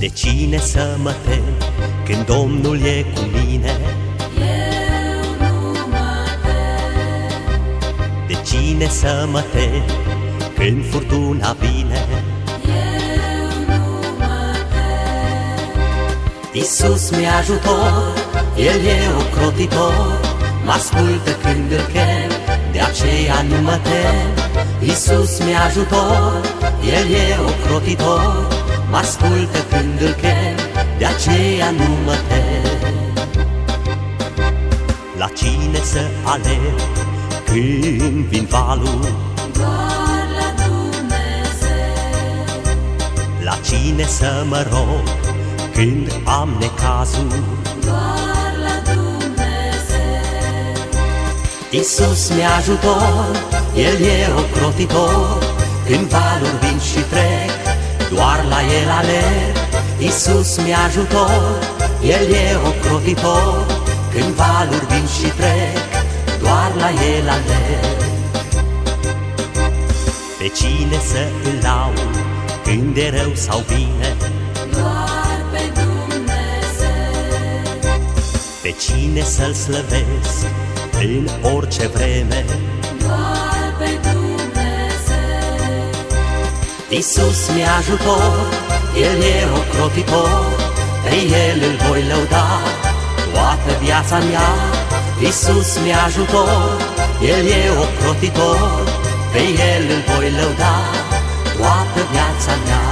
De cine să mă tem când Domnul e cu mine? Eu nu mă tem. De cine să mă tem când furtuna vine? Eu nu mă tem. Iisus mi-e ajutor, El e ocrotitor, mă-ascultă când îl chem, de aceea nu mă tem. Iisus mi-e ajutor, El e ocrotitor, mă-ascultă când îl chem, de aceea nu mă tem. La cine să alerg când vin valul? Doar la Dumnezeu. La cine să mă rog când am necazul? Doar la Dumnezeu. Iisus mi-e ajutor, El e ocrotitor, când valuri vin și trec, doar la El alerg. Iisus mi-e ajutor, El e ocrotitor, când valuri vin și trec, doar la El alerg. Pe cine să îl laud când e rău sau bine? Doar pe Dumnezeu. Pe cine să-L slăvesc în orice vreme? Doar pe Dumnezeu. Iisus mi-e ajutor, El e ocrotitor, pe El îl voi lăuda toată viața mea. Iisus mi-e ajutor, El e ocrotitor, pe El îl voi lăuda toată viața mea.